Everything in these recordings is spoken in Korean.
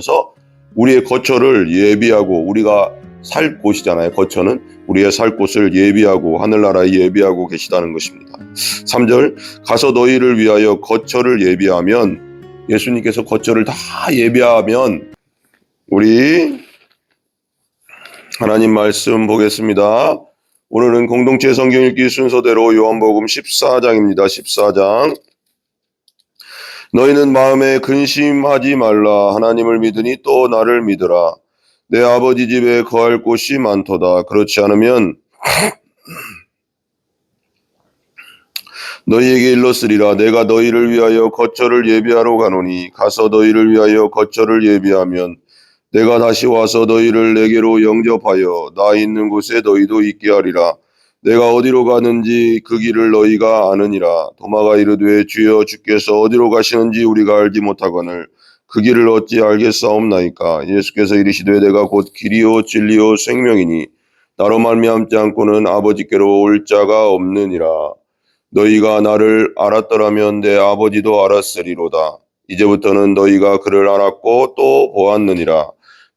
계시면서 우리의 거처를 예비하고, 우리가 살 곳이잖아요. 거처는 우리의 살 곳을 예비하고 하늘나라에 예비하고 계시다는 것입니다. 3절, 가서 너희를 위하여 거처를 예비하면, 예수님께서 거처를 다 예비하면, 우리 하나님 말씀 보겠습니다. 오늘은 공동체 성경 읽기 순서대로 요한복음 14장입니다. 14장. 너희는 마음에 근심하지 말라. 하나님을 믿으니 또 나를 믿으라. 내 아버지 집에 거할 곳이 많도다. 그렇지 않으면 너희에게 일렀으리라. 내가 너희를 위하여 거처를 예비하러 가노니 가서 너희를 위하여 거처를 예비하면 내가 다시 와서 너희를 내게로 영접하여 나 있는 곳에 너희도 있게 하리라. 내가 어디로 가는지 그 길을 너희가 아느니라. 도마가 이르되 주여 주께서 어디로 가시는지 우리가 알지 못하거늘 그 길을 어찌 알겠사옵나이까. 예수께서 이르시되 내가 곧 길이요 진리요 생명이니 나로 말미암지 않고는 아버지께로 올 자가 없느니라. 너희가 나를 알았더라면 내 아버지도 알았으리로다. 이제부터는 너희가 그를 알았고 또 보았느니라.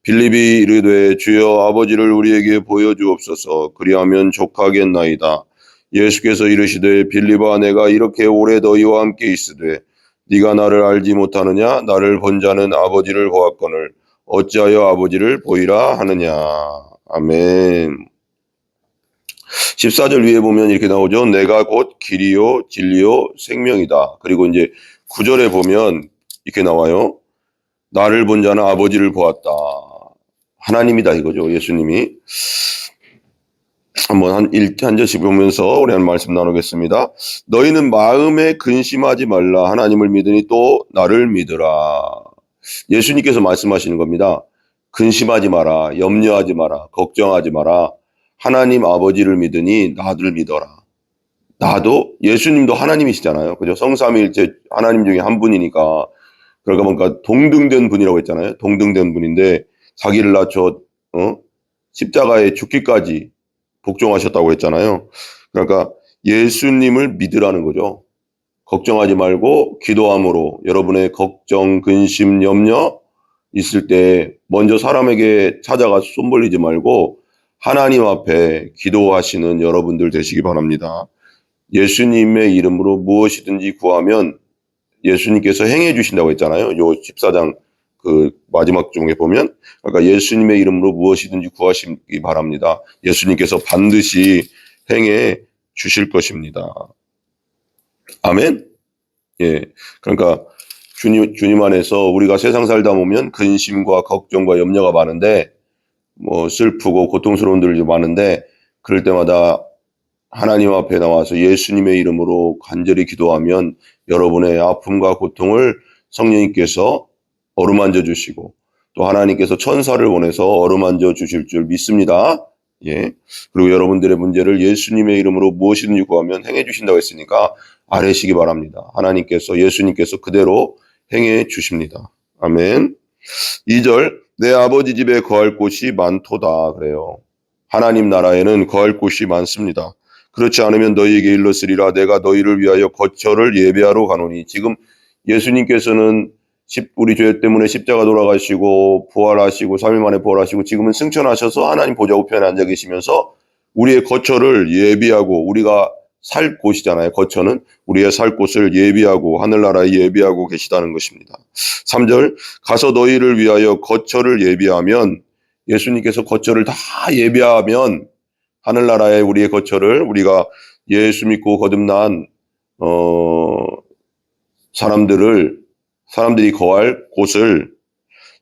빌립이 이르되 주여 아버지를 우리에게 보여주옵소서. 그리하면 족하겠나이다. 예수께서 이르시되 빌립아 내가 이렇게 오래 너희와 함께 있으되 네가 나를 알지 못하느냐. 나를 본 자는 아버지를 보았거늘 어찌하여 아버지를 보이라 하느냐. 아멘. 14절 위에 보면 이렇게 나오죠. 내가 곧 길이요 진리요 생명이다. 그리고 이제 9절에 보면 이렇게 나와요. 나를 본 자는 아버지를 보았다. 하나님이다 이거죠. 예수님이. 한번 한 절씩 보면서 우리 한 말씀 나누겠습니다. 너희는 마음에 근심하지 말라. 하나님을 믿으니 또 나를 믿으라. 예수님께서 말씀하시는 겁니다. 근심하지 마라. 염려하지 마라. 걱정하지 마라. 하나님 아버지를 믿으니 나를 믿어라. 나도, 예수님도 하나님이시잖아요. 그죠? 성삼위일체 하나님 중에 한 분이니까. 그러니까 뭔가 동등된 분이라고 했잖아요. 동등된 분인데 자기를 낮춰 십자가에 죽기까지 복종하셨다고 했잖아요. 그러니까 예수님을 믿으라는 거죠. 걱정하지 말고 기도함으로 여러분의 걱정, 근심, 염려 있을 때 먼저 사람에게 찾아가 손 벌리지 말고 하나님 앞에 기도하시는 여러분들 되시기 바랍니다. 예수님의 이름으로 무엇이든지 구하면 예수님께서 행해 주신다고 했잖아요. 요 14장 그 마지막 중에 보면, 그러니까 예수님의 이름으로 무엇이든지 구하시기 바랍니다. 예수님께서 반드시 행해 주실 것입니다. 아멘. 예. 그러니까 주님 안에서 우리가 세상 살다 보면 근심과 걱정과 염려가 많은데, 뭐 슬프고 고통스러운 일도 많은데, 그럴 때마다 하나님 앞에 나와서 예수님의 이름으로 간절히 기도하면 여러분의 아픔과 고통을 성령님께서 어루만져 주시고 또 하나님께서 천사를 보내서 어루만져 주실 줄 믿습니다. 예. 그리고 여러분들의 문제를 예수님의 이름으로 무엇이든지 구하면 행해 주신다고 했으니까 아뢰시기 바랍니다. 하나님께서, 예수님께서 그대로 행해 주십니다. 아멘. 2절, 내 아버지 집에 거할 곳이 많도다. 그래요. 하나님 나라에는 거할 곳이 많습니다. 그렇지 않으면 너희에게 일렀으리라. 내가 너희를 위하여 거처를 예배하러 가노니. 지금 예수님께서는 우리 죄 때문에 십자가 돌아가시고 부활하시고 3일 만에 부활하시고 지금은 승천하셔서 하나님 보좌 우편에 앉아 계시면서 우리의 거처를 예비하고, 우리가 살 곳이잖아요. 거처는 우리의 살 곳을 예비하고 하늘나라에 예비하고 계시다는 것입니다. 3절, 가서 너희를 위하여 거처를 예비하면, 예수님께서 거처를 다 예비하면 하늘나라에 우리의 거처를, 우리가 예수 믿고 거듭난 사람들이 거할 곳을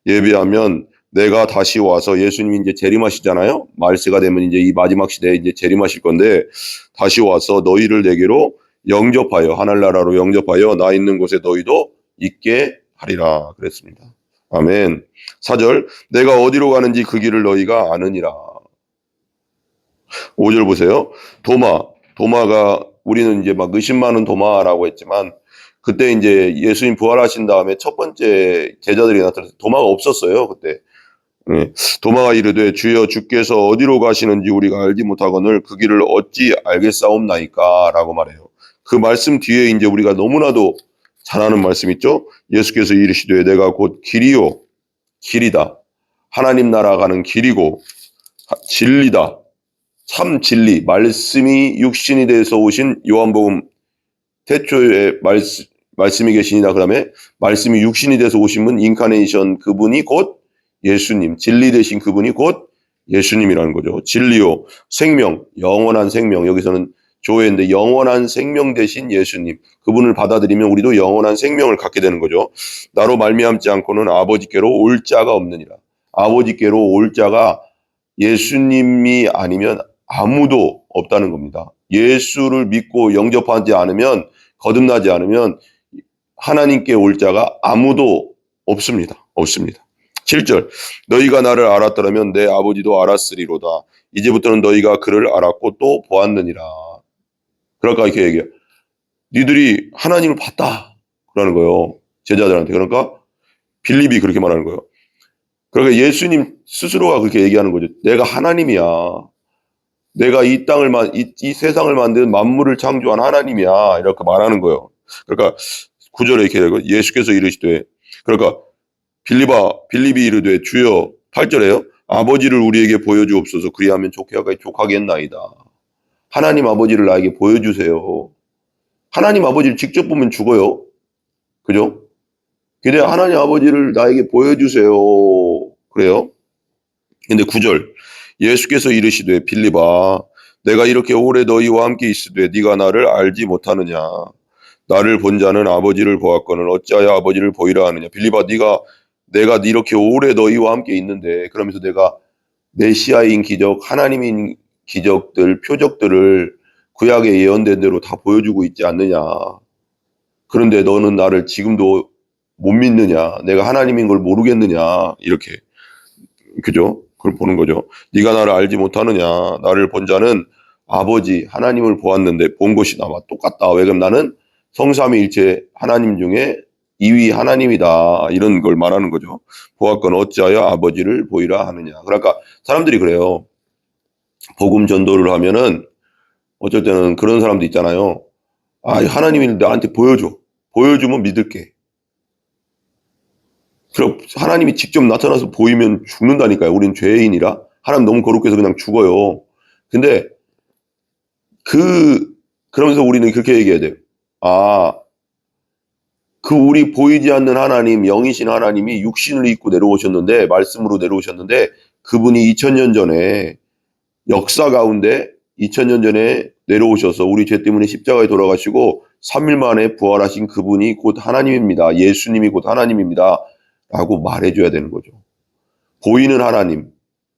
예비하면 내가 다시 와서, 예수님이 이제 재림하시잖아요. 말세가 되면 이제 이 마지막 시대에 이제 재림하실 건데 다시 와서 너희를 내게로 영접하여, 하늘나라로 영접하여 나 있는 곳에 너희도 있게 하리라 그랬습니다. 아멘. 4절, 내가 어디로 가는지 그 길을 너희가 아느니라. 5절 보세요. 도마가, 우리는 이제 막 의심 많은 도마라고 했지만 그때 이제 예수님 부활하신 다음에 첫 번째 제자들이 나타나서 도마가 없었어요. 그때. 네. 도마가 이르되 주여 주께서 어디로 가시는지 우리가 알지 못하거늘 그 길을 어찌 알겠사옵나이까 라고 말해요. 그 말씀 뒤에 이제 우리가 너무나도 잘 아는 말씀 있죠. 예수께서 이르시되 내가 곧 길이요 길이다. 하나님 나라 가는 길이고 진리다. 참 진리. 말씀이 육신이 돼서 오신 요한복음 태초에 말씀이 계시니라. 그다음에 말씀이 육신이 돼서 오신 분 인카네이션 그분이 곧 예수님. 진리 되신 그분이 곧 예수님이라는 거죠. 진리요. 생명. 영원한 생명. 여기서는 조회인데 영원한 생명 되신 예수님. 그분을 받아들이면 우리도 영원한 생명을 갖게 되는 거죠. 나로 말미암지 않고는 아버지께로 올 자가 없느니라. 아버지께로 올 자가 예수님이 아니면 아무도 없다는 겁니다. 예수를 믿고 영접하지 않으면, 거듭나지 않으면 하나님께 올 자가 아무도 없습니다. 없습니다. 7절. 너희가 나를 알았더라면 내 아버지도 알았으리로다. 이제부터는 너희가 그를 알았고 또 보았느니라. 그러니까 이렇게 얘기해요. 니들이 하나님을 봤다. 그러는 거예요. 제자들한테. 그러니까 빌립이 그렇게 말하는 거예요. 그러니까 예수님 스스로가 그렇게 얘기하는 거죠. 내가 하나님이야. 내가 이 땅을, 이 세상을 만든 만물을 창조한 하나님이야. 이렇게 말하는 거예요. 그러니까 9절에 이렇게 되고 예수께서 이르시되, 그러니까 빌립이 이르되 주여, 8절에요. 아버지를 우리에게 보여주옵소서. 그리하면 족하겠나이다. 하나님 아버지를 나에게 보여주세요. 하나님 아버지를 직접 보면 죽어요. 그죠? 근데 하나님 아버지를 나에게 보여주세요. 그래요? 근데 9절. 예수께서 이르시되 빌립아, 내가 이렇게 오래 너희와 함께 있으되 네가 나를 알지 못하느냐. 나를 본 자는 아버지를 보았거늘 어찌하여 아버지를 보이라 하느냐. 빌립아, 내가 이렇게 오래 너희와 함께 있는데, 그러면서 내가 메시아인 기적, 하나님인 기적들, 표적들을 구약에 예언된 대로 다 보여주고 있지 않느냐. 그런데 너는 나를 지금도 못 믿느냐. 내가 하나님인 걸 모르겠느냐. 이렇게. 그죠? 그걸 보는 거죠. 네가 나를 알지 못하느냐. 나를 본 자는 아버지 하나님을 보았는데 본 것이 나와 똑같다. 왜? 그럼 나는 성삼위일체 하나님 중에 2위 하나님이다. 이런 걸 말하는 거죠. 보았건 어찌하여 아버지를 보이라 하느냐. 그러니까 사람들이 그래요. 복음 전도를 하면은 어쩔 때는 그런 사람도 있잖아요. 아, 하나님이 나한테 보여줘. 보여주면 믿을게. 그럼 하나님이 직접 나타나서 보이면 죽는다니까요. 우린 죄인이라. 하나님 너무 거룩해서 그냥 죽어요. 근데 그러면서 우리는 그렇게 얘기해야 돼요. 아, 우리 보이지 않는 하나님, 영이신 하나님이 육신을 입고 내려오셨는데, 말씀으로 내려오셨는데, 그분이 2000년 전에 역사 가운데 2000년 전에 내려오셔서 우리 죄 때문에 십자가에 돌아가시고 3일 만에 부활하신 그분이 곧 하나님입니다. 예수님이 곧 하나님입니다. 라고 말해줘야 되는 거죠. 보이는 하나님,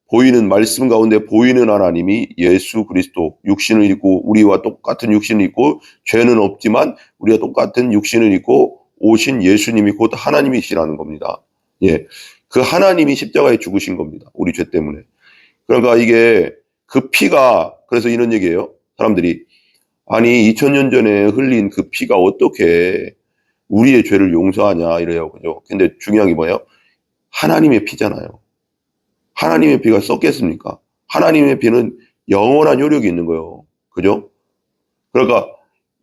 보이는 말씀 가운데 보이는 하나님이 예수 그리스도, 육신을 입고 우리와 똑같은 육신을 입고 죄는 없지만 우리와 똑같은 육신을 입고 오신 예수님이 곧 하나님이시라는 겁니다. 예, 그 하나님이 십자가에 죽으신 겁니다. 우리 죄 때문에. 그러니까 이게 그 피가, 그래서 이런 얘기예요. 사람들이 아니 2000년 전에 흘린 그 피가 어떻게 우리의 죄를 용서하냐 이래요. 그죠? 근데 중요한 게 뭐예요? 하나님의 피잖아요. 하나님의 피가 썩겠습니까? 하나님의 피는 영원한 효력이 있는 거예요. 그죠? 그러니까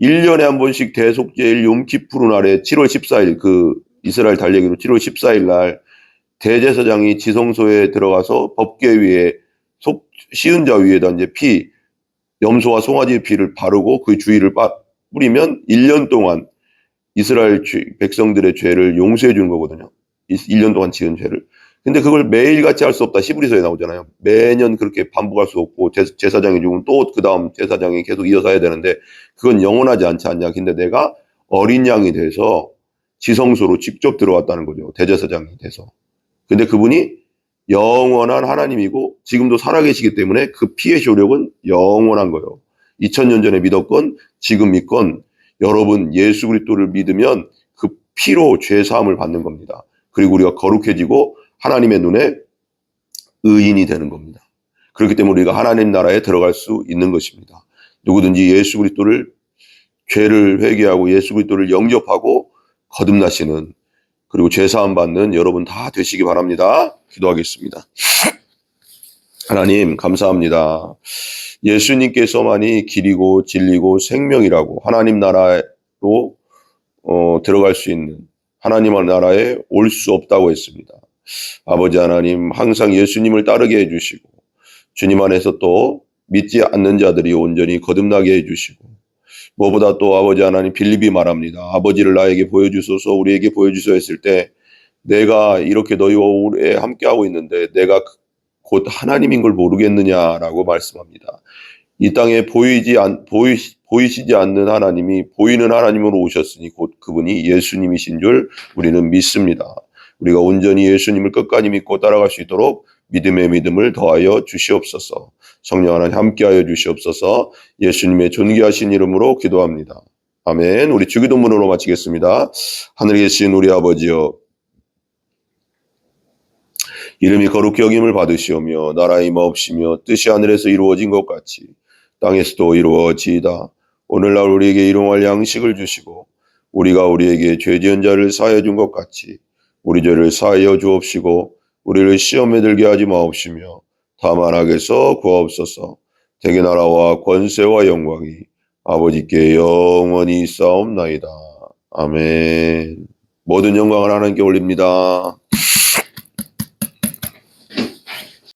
1년에 한 번씩 대속죄일 욤키푸르 날에 7월 14일 그 이스라엘 달력으로 7월 14일 날 대제사장이 지성소에 들어가서 법궤 위에 시은 자 위에다 이제 염소와 송아지의 피를 바르고 그 주위를 뿌리면 1년 동안 이스라엘 백성들의 죄를 용서해 주는 거거든요. 1년 동안 지은 죄를. 근데 그걸 매일같이 할 수 없다. 히브리서에 나오잖아요. 매년 그렇게 반복할 수 없고 제사장이 죽으면 또 그 다음 제사장이 계속 이어서 해야 되는데 그건 영원하지 않지 않냐. 근데 내가 어린 양이 돼서 지성소로 직접 들어왔다는 거죠. 대제사장이 돼서. 근데 그분이 영원한 하나님이고 지금도 살아계시기 때문에 그 피의 효력은 영원한 거예요. 2000년 전에 믿었건 지금 믿건 여러분 예수 그리스도를 믿으면 그 피로 죄 사함을 받는 겁니다. 그리고 우리가 거룩해지고 하나님의 눈에 의인이 되는 겁니다. 그렇기 때문에 우리가 하나님 나라에 들어갈 수 있는 것입니다. 누구든지 예수 그리스도를 죄를 회개하고 예수 그리스도를 영접하고 거듭나시는 그리고 죄 사함 받는 여러분 다 되시기 바랍니다. 기도하겠습니다. 하나님 감사합니다. 예수님께서만이 길이고 진리고 생명이라고 하나님 나라로 들어갈 수 있는 하나님의 나라에 올 수 없다고 했습니다. 아버지 하나님 항상 예수님을 따르게 해주시고 주님 안에서 또 믿지 않는 자들이 온전히 거듭나게 해주시고 무엇보다 또 아버지 하나님 빌립이 말합니다. 아버지를 나에게 보여주소서 우리에게 보여주소서 했을 때 내가 이렇게 너희와 오래 함께하고 있는데 내가 곧 하나님인 걸 모르겠느냐라고 말씀합니다. 이 땅에 보이시지 않는 하나님이 보이는 하나님으로 오셨으니 곧 그분이 예수님이신 줄 우리는 믿습니다. 우리가 온전히 예수님을 끝까지 믿고 따라갈 수 있도록 믿음의 믿음을 더하여 주시옵소서. 성령 하나님 함께하여 주시옵소서. 예수님의 존귀하신 이름으로 기도합니다. 아멘. 우리 주기도문으로 마치겠습니다. 하늘에 계신 우리 아버지여, 이름이 거룩히 여김을 받으시오며 나라의 임하옵시며 뜻이 하늘에서 이루어진 것 같이 땅에서도 이루어지이다. 오늘날 우리에게 일용할 양식을 주시고 우리가 우리에게 죄 지은 자를 사하여 준 것 같이 우리 죄를 사하여 주옵시고 우리를 시험에 들게 하지 마옵시며 다만 악에서 구하옵소서. 대개 나라와 권세와 영광이 아버지께 영원히 있사옵나이다. 아멘. 모든 영광을 하나님께 올립니다.